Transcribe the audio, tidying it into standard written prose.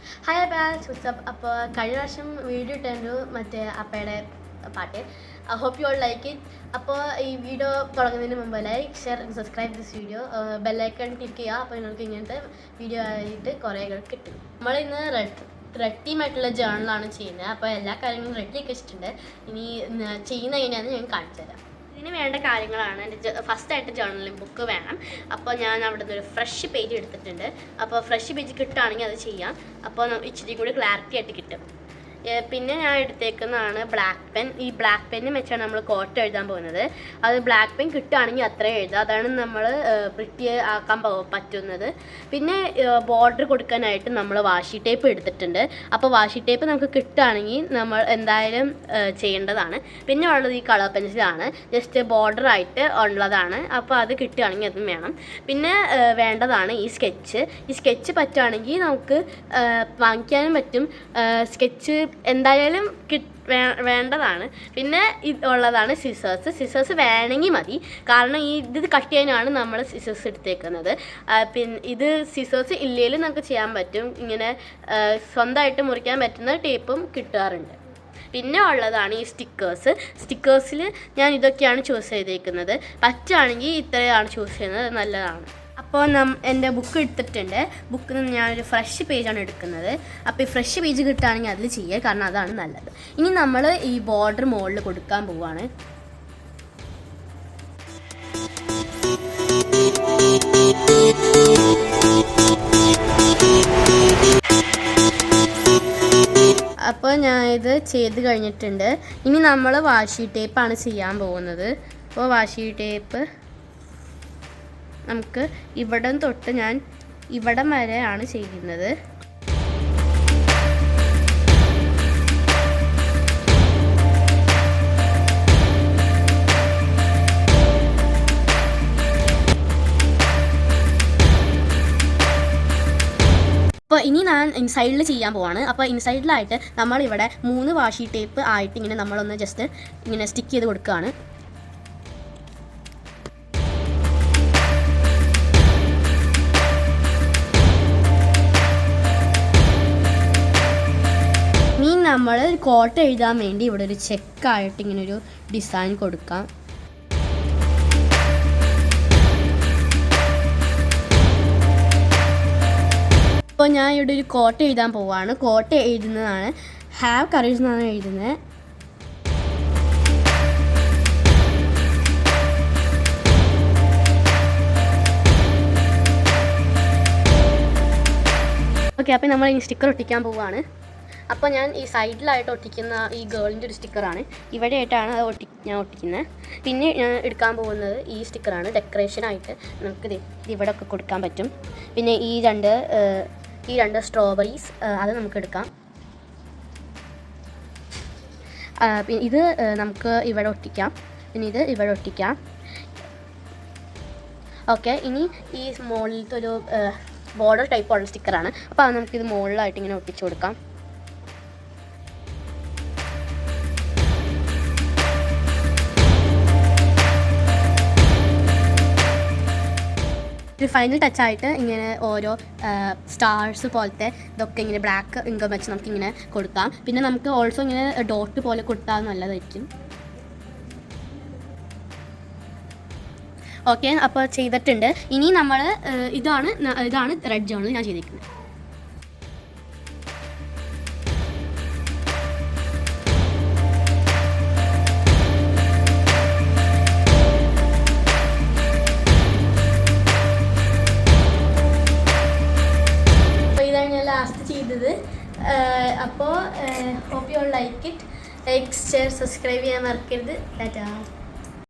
Hi bass WhatsApp. അപ്പോൾ കഴിഞ്ഞ പ്രാവശ്യം വീഡിയോ ഇട്ടു മറ്റേ അപ്പയുടെ പാട്ട്. Hope you all like it. അപ്പോൾ ഈ വീഡിയോ തുടങ്ങുന്നതിന് മുമ്പ് like share subscribe this video, bell icon click ചെയ്യുക. അപ്പോൾ നിങ്ങൾക്ക് ഇങ്ങനത്തെ വീഡിയോ ആയിട്ട് കുറേ കിട്ടും. നമ്മളിന്ന് റെഡ് തീമായിട്ടുള്ള ജേർണലാണ് ചെയ്യുന്നത്. അപ്പോൾ എല്ലാ കാര്യങ്ങളും റെഡിയൊക്കെ വെച്ചിട്ടുണ്ട്. ഇനി ചെയ്യുന്ന എങ്ങനെയാണെന്ന് ഞാൻ കാണിച്ചു തരാം. ഇതിന് വേണ്ട കാര്യങ്ങളാണ് എൻ്റെ ഫസ്റ്റായിട്ട് ജേർണലിംഗ് ബുക്ക് വേണം. അപ്പോൾ ഞാൻ അവിടെ നിന്ന് ഒരു ഫ്രഷ് പേജ് എടുത്തിട്ടുണ്ട്. അപ്പോൾ ഫ്രഷ് പേജ് കിട്ടുകയാണെങ്കിൽ അത് ചെയ്യാം. അപ്പോൾ ഇച്ചിരി കൂടി ക്ലാരിറ്റി ആയിട്ട് കിട്ടും. പിന്നെ ഞാൻ എടുത്തേക്കുന്നതാണ് ബ്ലാക്ക് പെൻ. ഈ ബ്ലാക്ക് പെന്നും വെച്ചാണ് നമ്മൾ കോട്ട് എഴുതാൻ പോകുന്നത്. അത് ബ്ലാക്ക് പെൻ കിട്ടുകയാണെങ്കിൽ അത്രയും എഴുതുക. അതാണ് നമ്മൾ പ്രിറ്റി ആക്കാൻ പറ്റുന്നത്. പിന്നെ ബോർഡർ കൊടുക്കാനായിട്ട് നമ്മൾ വാഷി ടേപ്പ് എടുത്തിട്ടുണ്ട്. അപ്പോൾ വാഷി ടേപ്പ് നമുക്ക് കിട്ടുകയാണെങ്കിൽ നമ്മൾ എന്തായാലും ചെയ്യേണ്ടതാണ്. പിന്നെ ഉള്ളത് ഈ കളർ പെൻസിലാണ്, ജസ്റ്റ് ബോർഡറായിട്ട് ഉള്ളതാണ്. അപ്പോൾ അത് കിട്ടുകയാണെങ്കിൽ അതും വേണം. പിന്നെ വേണ്ടതാണ് ഈ സ്കെച്ച്. ഈ സ്കെച്ച് പറ്റുകയാണെങ്കിൽ നമുക്ക് വാങ്ങിക്കാനും പറ്റും. സ്കെച്ച് എന്തായാലും വേണ്ടതാണ്. പിന്നെ ഉള്ളതാണ് സിസേഴ്സ് വേണമെങ്കിൽ മതി. കാരണം ഇത് കട്ട് ചെയ്യാനാണ് നമ്മൾ സിസേഴ്സ് എടുത്തേക്കുന്നത്. പിന്നെ ഇത് സിസേഴ്സ് ഇല്ലെങ്കിലും നമുക്ക് ചെയ്യാൻ പറ്റും. ഇങ്ങനെ സ്വന്തമായിട്ട് മുറിക്കാൻ പറ്റുന്ന ടേപ്പും കിട്ടാറുണ്ട്. പിന്നെ ഉള്ളതാണ് ഈ സ്റ്റിക്കേഴ്സിൽ ഞാൻ ഇതൊക്കെയാണ് ചൂസ് ചെയ്തേക്കുന്നത്. പറ്റുകയാണെങ്കിൽ ഇത്രയാണ് ചൂസ് ചെയ്യുന്നത്, നല്ലതാണ്. അപ്പോൾ എൻ്റെ ബുക്ക് എടുത്തിട്ടുണ്ട്. ബുക്കിൽ നിന്ന് ഞാനൊരു ഫ്രഷ് പേജാണ് എടുക്കുന്നത്. അപ്പോൾ ഈ ഫ്രഷ് പേജ് കിട്ടുകയാണെങ്കിൽ അതിൽ ചെയ്യുക, കാരണം അതാണ് നല്ലത്. ഇനി നമ്മൾ ഈ ബോർഡർ മുകളിൽ കൊടുക്കാൻ പോവുകയാണ്. അപ്പോൾ ഞാൻ ഇത് ചെയ്ത് കഴിഞ്ഞിട്ടുണ്ട്. ഇനി നമ്മൾ വാഷി ടേപ്പാണ് ചെയ്യാൻ പോകുന്നത്. അപ്പോൾ വാഷി ടേപ്പ് നമുക്ക് ഇവിടം തൊട്ട് ഞാൻ ഇവിടം വരെയാണ് ചെയ്യുന്നത്. അപ്പോൾ ഇനി ഞാൻ ഇൻസൈഡിൽ ചെയ്യാൻ പോവാണ്. അപ്പോൾ ഇൻസൈഡിലായിട്ട് നമ്മളിവിടെ 3 വാഷി ടേപ്പ് ആയിട്ട് ഇങ്ങനെ നമ്മളൊന്ന് ജസ്റ്റ് ഇങ്ങനെ സ്റ്റിക്ക് ചെയ്ത് കൊടുക്കുകയാണ്. നമ്മൾ കോട്ട് എഴുതാൻ വേണ്ടി ഇവിടെ ഒരു ചെക്കായിട്ട് ഇങ്ങനൊരു ഡിസൈൻ കൊടുക്കാം. അപ്പോൾ ഞാൻ ഇവിടെ ഒരു കോട്ട് എഴുതാൻ പോവാണ്. കോട്ട് എഴുതുന്നതാണ് ഹാവ് കറേജ് എന്നാണ് എഴുതുന്നത്. ഓക്കെ, അപ്പോൾ നമ്മൾ ഇനി സ്റ്റിക്കർ ഒട്ടിക്കാൻ പോവുകയാണ്. അപ്പോൾ ഞാൻ ഈ സൈഡിലായിട്ട് ഒട്ടിക്കുന്ന ഈ ഗേളിൻ്റെ ഒരു സ്റ്റിക്കറാണ്. ഇവിടെയായിട്ടാണ് അത് ഞാൻ ഒട്ടിക്കുന്നത്. പിന്നെ ഞാൻ എടുക്കാൻ പോകുന്നത് ഈ സ്റ്റിക്കറാണ്. ഡെക്കറേഷനായിട്ട് നമുക്ക് ഇവിടെ ഒക്കെ കൊടുക്കാൻ പറ്റും. പിന്നെ ഈ രണ്ട് സ്ട്രോബെറീസ് അത് നമുക്ക് എടുക്കാം. പിന്നെ ഇത് നമുക്ക് ഇവിടെ ഒട്ടിക്കാം. പിന്നെ ഇത് ഇവിടെ ഒട്ടിക്കാം. ഓക്കെ, ഇനി ഈ മുകളിലത്തെ ഒരു ബോർഡർ ടൈപ്പുള്ള സ്റ്റിക്കറാണ്. അപ്പോൾ അത് നമുക്കിത് മുകളിലായിട്ട് ഇങ്ങനെ ഒട്ടിച്ചു കൊടുക്കാം. ഒരു ഫൈനൽ ടച്ചായിട്ട് ഇങ്ങനെ ഓരോ സ്റ്റാർസ് പോലത്തെ ഇതൊക്കെ ഇങ്ങനെ ബ്ലാക്ക് ഇങ്കം വെച്ച് നമുക്കിങ്ങനെ കൊടുക്കാം. പിന്നെ നമുക്ക് ഓൾസോ ഇങ്ങനെ ഡോട്ട് പോലെ കൊടുത്താൽ നല്ലതായിരിക്കും. ഓക്കെ, അപ്പോൾ ചെയ്തിട്ടുണ്ട്. ഇനി നമ്മൾ ഇതാണ് റെഡ് ജേർണൽ ഞാൻ ചെയ്തിരിക്കുന്നത്. ലാസ്റ്റ് ചെയ്തത്. അപ്പോൾ hope you all like it. Like share subscribe ചെയ്യാൻ മറക്കരുത്. ടാറ്റാ.